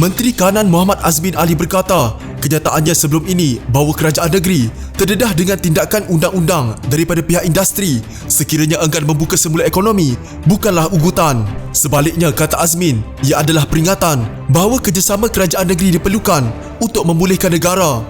Menteri Kanan Muhammad Azmin Ali berkata, kenyataannya sebelum ini bahawa kerajaan negeri terdedah dengan tindakan undang-undang daripada pihak industri sekiranya enggan membuka semula ekonomi bukanlah ugutan. Sebaliknya, kata Azmin, ia adalah peringatan bahawa kerjasama kerajaan negeri diperlukan untuk memulihkan negara.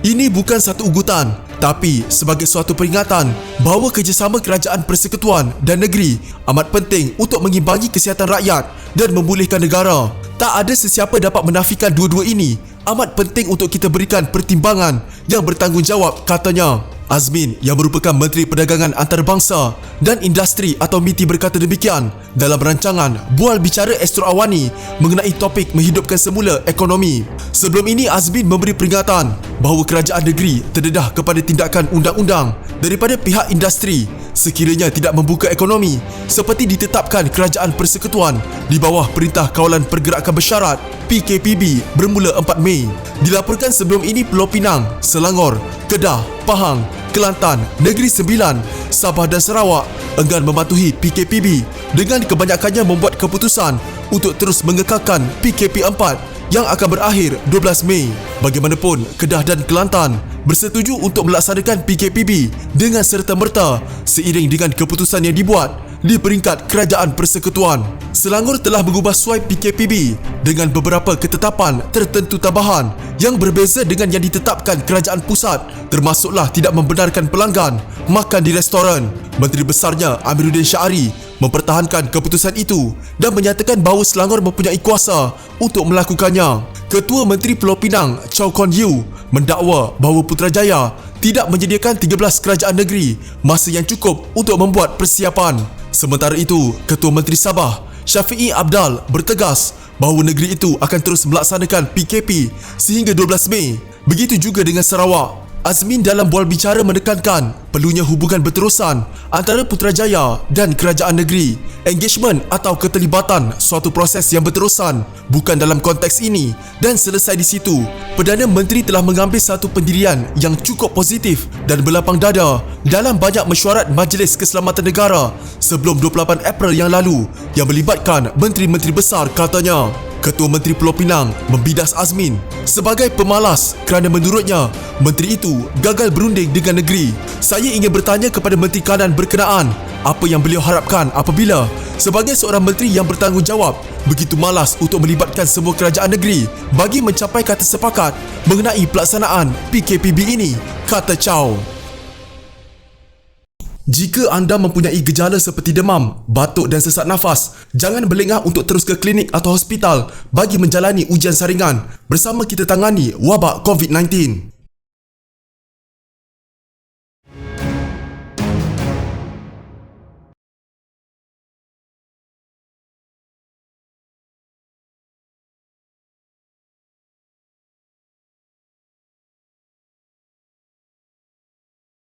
Ini bukan satu ugutan, tapi sebagai suatu peringatan bahawa kerjasama kerajaan persekutuan dan negeri amat penting untuk mengimbangi kesihatan rakyat dan memulihkan negara. Tak ada sesiapa dapat menafikan dua-dua ini. Amat penting untuk kita berikan pertimbangan yang bertanggungjawab, katanya. Azmin yang merupakan Menteri Perdagangan Antarabangsa dan Industri atau MITI berkata demikian dalam rancangan Bual Bicara Astro Awani mengenai topik menghidupkan semula ekonomi. Sebelum ini, Azmin memberi peringatan bahawa kerajaan negeri terdedah kepada tindakan undang-undang daripada pihak industri sekiranya tidak membuka ekonomi seperti ditetapkan Kerajaan Persekutuan di bawah Perintah Kawalan Pergerakan Bersyarat PKPB bermula 4 Mei. Dilaporkan sebelum ini Pulau Pinang, Selangor, Kedah, Pahang, Kelantan, Negeri Sembilan, Sabah dan Sarawak enggan mematuhi PKPB dengan kebanyakannya membuat keputusan untuk terus mengekalkan PKP 4 yang akan berakhir 12 Mei. Bagaimanapun, Kedah dan Kelantan bersetuju untuk melaksanakan PKPB dengan serta-merta seiring dengan keputusan yang dibuat di peringkat Kerajaan Persekutuan. Selangor telah mengubah suai PKPB dengan beberapa ketetapan tertentu tambahan yang berbeza dengan yang ditetapkan Kerajaan Pusat, termasuklah tidak membenarkan pelanggan makan di restoran. Menteri Besarnya Amiruddin Syahri mempertahankan keputusan itu dan menyatakan bahawa Selangor mempunyai kuasa untuk melakukannya. Ketua Menteri Pulau Pinang Chow Kon Yew mendakwa bahawa Putrajaya tidak menyediakan 13 kerajaan negeri masa yang cukup untuk membuat persiapan. Sementara itu, Ketua Menteri Sabah Syafiee Apdal bertegas bahawa negeri itu akan terus melaksanakan PKP sehingga 12 Mei. Begitu juga dengan Sarawak. Azmin dalam bual bicara menekankan perlunya hubungan berterusan antara Putrajaya dan kerajaan negeri. Engagement atau keterlibatan suatu proses yang berterusan bukan dalam konteks ini, dan selesai di situ. Perdana Menteri telah mengambil satu pendirian yang cukup positif dan berlapang dada dalam banyak mesyuarat Majlis Keselamatan Negara sebelum 28 April yang lalu yang melibatkan menteri-menteri besar, katanya. Ketua Menteri Pulau Pinang membidas Azmin sebagai pemalas kerana menurutnya menteri itu gagal berunding dengan negeri. Saya ingin bertanya kepada Menteri Kanan berkenaan apa yang beliau harapkan apabila sebagai seorang menteri yang bertanggungjawab begitu malas untuk melibatkan semua kerajaan negeri bagi mencapai kata sepakat mengenai pelaksanaan PKPB ini, kata Chow. Jika anda mempunyai gejala seperti demam, batuk dan sesak nafas, jangan berlengah untuk terus ke klinik atau hospital bagi menjalani ujian saringan bersama kita tangani wabak COVID-19.